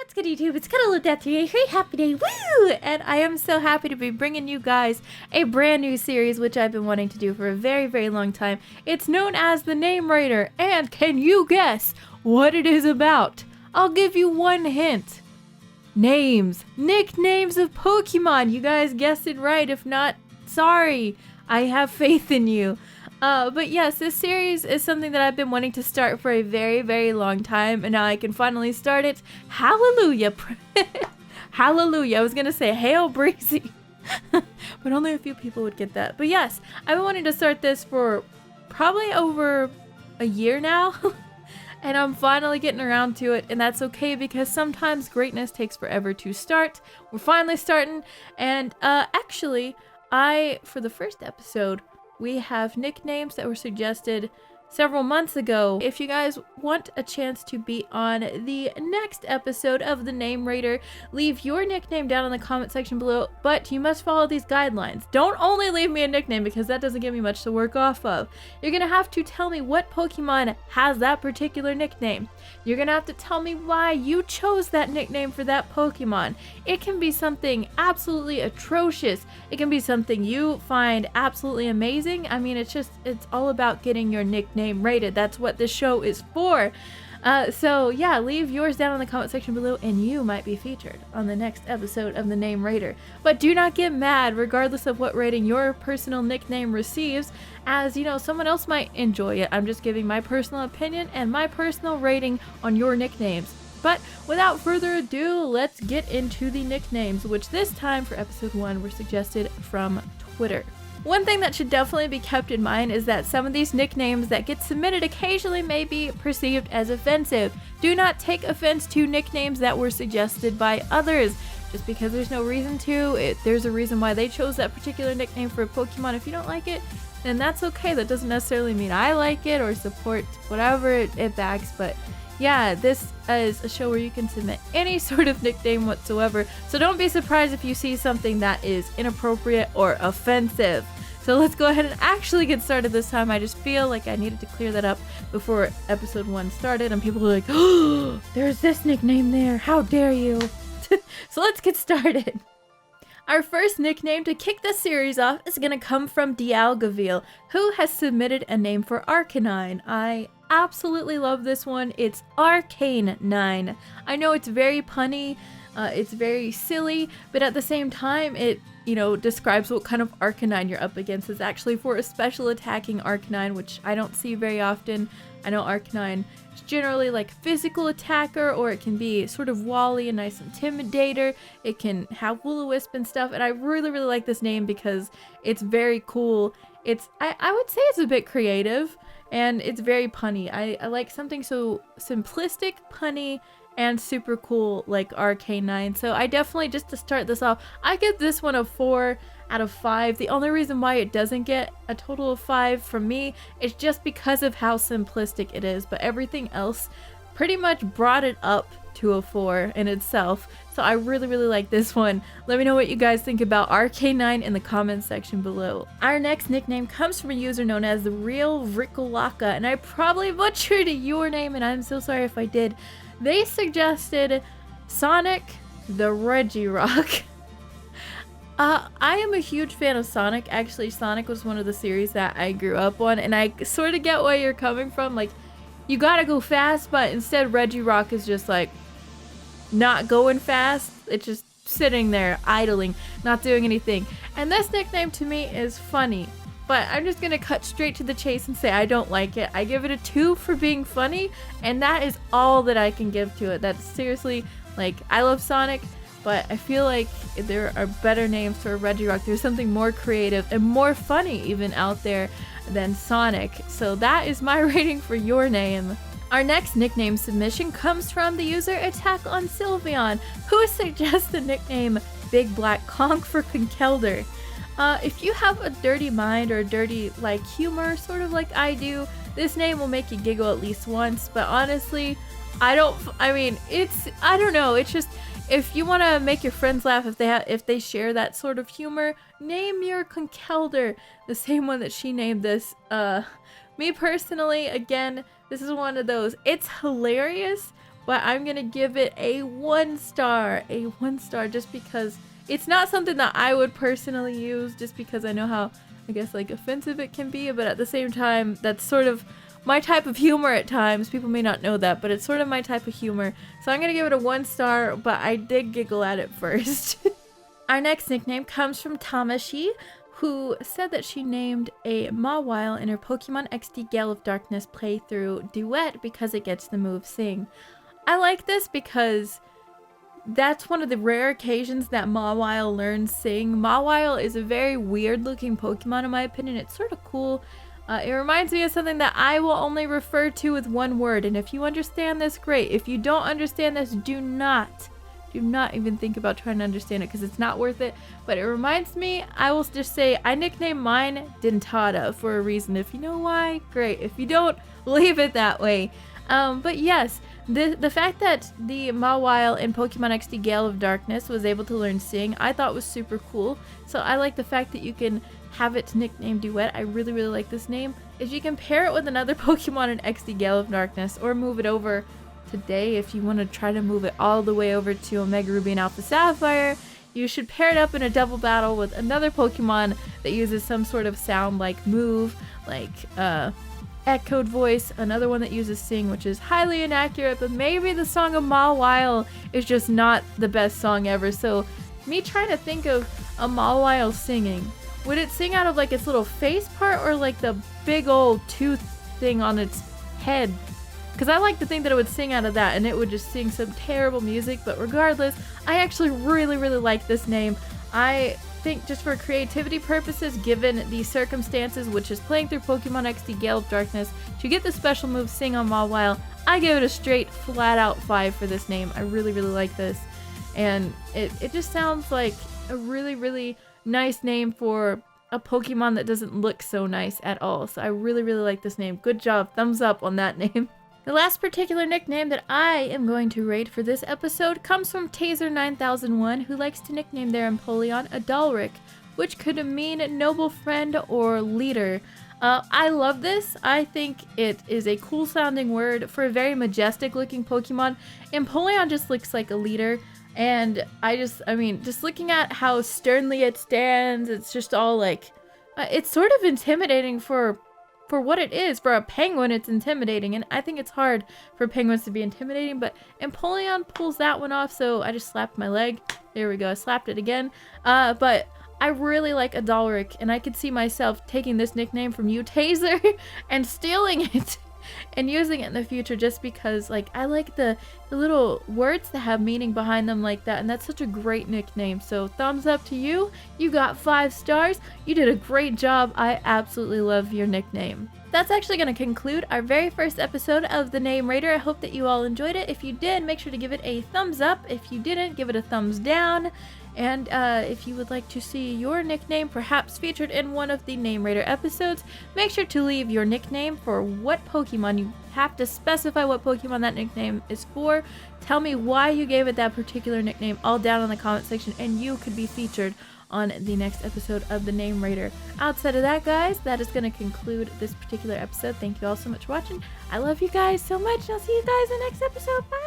What's good, YouTube? It's cuddleofdeath here. Hey, happy day, woo! And I am so happy to be bringing you guys a brand new series, which I've been wanting to do for a very, very long time. It's known as the Name Raider, and can you guess what it is about? I'll give you one hint. Names. Nicknames of Pokemon. You guys guessed it right. If not, sorry. I have faith in you. But yes, this series is something that I've been wanting to start for a very, very long time, and now I can finally start it. Hallelujah. Hallelujah. I was gonna say hail breezy, but only a few people would get that. But yes, I've been wanting to start this for probably over a year now, and I'm finally getting around to it, and that's okay because sometimes greatness takes forever to start. We're finally starting, and actually, for the first episode, we have nicknames that were suggested several months ago. If you guys want a chance to be on the next episode of the Name Raider, leave your nickname down in the comment section below, but you must follow these guidelines. Don't only leave me a nickname because that doesn't give me much to work off of. You're gonna have to tell me what Pokemon has that particular nickname. You're gonna have to tell me why you chose that nickname for that Pokemon. It can be something absolutely atrocious. It can be something you find absolutely amazing. I mean, it's all about getting your nickname rated. That's what this show is for. So yeah, leave yours down in the comment section below and you might be featured on the next episode of the Name Raider. But do not get mad regardless of what rating your personal nickname receives, as you know, someone else might enjoy it. I'm just giving my personal opinion and my personal rating on your nicknames. But without further ado, let's get into the nicknames, which this time for episode 1 were suggested from Twitter. One thing that should definitely be kept in mind is that some of these nicknames that get submitted occasionally may be perceived as offensive. Do not take offense to nicknames that were suggested by others. Just because there's no reason to, there's a reason why they chose that particular nickname for a Pokemon. If you don't like it, then that's okay. That doesn't necessarily mean I like it or support whatever it backs, but yeah, this is a show where you can submit any sort of nickname whatsoever, so don't be surprised if you see something that is inappropriate or offensive. So let's go ahead and actually get started this time. I just feel like I needed to clear that up before episode 1 started, and people were like, oh, there's this nickname there, how dare you. So let's get started. Our first nickname to kick this series off is going to come from Dialgaville, who has submitted a name for Arcanine. I absolutely love this one. It's Arcanine. I know it's very punny, it's very silly, but at the same time it, describes what kind of Arcanine you're up against. It's actually for a special attacking Arcanine, which I don't see very often. I know Arcanine is generally like physical attacker, or it can be sort of Wally, a nice intimidator. It can have Will-O-Wisp and stuff, and I really, really like this name because it's very cool. I would say it's a bit creative, and it's very punny. I like something so simplistic, punny, and super cool like Arcanine. So I definitely, just to start this off, I give this one a 4 out of 5. The only reason why it doesn't get a total of 5 from me is just because of how simplistic it is, but everything else pretty much brought it up to a 4 in itself. So I really, really like this one. Let me know what you guys think about Arcanine in the comments section below. Our next nickname comes from a user known as the Real Vrikolaka, and I probably butchered your name, and I'm so sorry if I did. They suggested Sonic the Regirock. I am a huge fan of Sonic. Actually, Sonic was one of the series that I grew up on, and I sort of get where you're coming from. Like, you gotta go fast, but instead Regirock is just like not going fast. It's just sitting there idling, not doing anything. And this nickname to me is funny, but I'm just gonna cut straight to the chase and say I don't like it. I give it a 2 for being funny, and that is all that I can give to it. That's seriously, like, I love Sonic, but I feel like there are better names for Regirock. There's something more creative and more funny even out there than Sonic. So that is my rating for your name. Our next nickname submission comes from the user Attack on Sylveon, who suggests the nickname Big Black Conch for Conkeldurr. If you have a dirty mind or dirty humor, sort of like I do, this name will make you giggle at least once. But honestly, I don't know. It's just, if you want to make your friends laugh, if they share that sort of humor, name your Conkeldurr the same one that she named this. Me personally, again, this is one of those. It's hilarious, but I'm gonna give it a 1 star. A 1 star just because it's not something that I would personally use, just because I know how, I guess, like, offensive it can be, but at the same time, that's sort of my type of humor at times. People may not know that, but it's sort of my type of humor. So I'm gonna give it a 1 star, but I did giggle at it first. Our next nickname comes from Tamashi, who said that she named a Mawile in her Pokemon XD Gale of Darkness playthrough Duet because it gets the move Sing. I like this because that's one of the rare occasions that Mawile learns Sing. Mawile is a very weird looking Pokemon in my opinion. It's sort of cool. It reminds me of something that I will only refer to with one word, and if you understand this, great. If you don't understand this, do not even think about trying to understand it because it's not worth it. But it reminds me, I will just say, I nicknamed mine Dentata for a reason. If you know why, great. If you don't, leave it that way. But yes, the fact that the Mawile in Pokemon XD Gale of Darkness was able to learn Sing, I thought was super cool. So I like the fact that you can have its nickname Duet. I really like this name. If you can pair it with another Pokemon in XD Gale of Darkness, or move it over today if you want to try to move it all the way over to Omega Ruby and Alpha Sapphire, you should pair it up in a double battle with another Pokemon that uses some sort of sound like move, like echoed voice, another one that uses Sing, which is highly inaccurate, but maybe the song of Mawile is just not the best song ever. So me trying to think of a Mawile singing, would it sing out of like its little face part or like the big old tooth thing on its head? Because I like to think that it would sing out of that and it would just sing some terrible music, but regardless, I actually really like this name. I think just for creativity purposes, given the circumstances, which is playing through Pokemon XD Gale of Darkness, to get the special move Sing on Mawile, I give it a straight flat out 5 for this name. I really like this. And it just sounds like a really nice name for a Pokemon that doesn't look so nice at all. So I really like this name. Good job. Thumbs up on that name. The last particular nickname that I am going to rate for this episode comes from Taser9001, who likes to nickname their Empoleon Adalric, which could mean noble friend or leader. I love this. I think it is a cool sounding word for a very majestic looking Pokemon. Empoleon just looks like a leader. And just looking at how sternly it stands, it's just all like, it's sort of intimidating for what it is. For a penguin, it's intimidating, and I think it's hard for penguins to be intimidating, but Empoleon pulls that one off, so I just slapped my leg. There we go, I slapped it again. But I really like Adalric, and I could see myself taking this nickname from you, Taser, and stealing it and using it in the future, just because, like, I like the little words that have meaning behind them like that, and that's such a great nickname. So thumbs up to you. You got 5 stars. You did a great job. I absolutely love your nickname. That's actually going to conclude our very first episode of The Name Raider. I hope that you all enjoyed it. If you did, make sure to give it a thumbs up. If you didn't, give it a thumbs down. And if you would like to see your nickname perhaps featured in one of the Name Raider episodes, make sure to leave your nickname for what Pokemon. You have to specify what Pokemon that nickname is for. Tell me why you gave it that particular nickname all down in the comment section, and you could be featured on the next episode of The Name Raider. Outside of that, guys, that is going to conclude this particular episode. Thank you all so much for watching. I love you guys so much, and I'll see you guys in the next episode. Bye!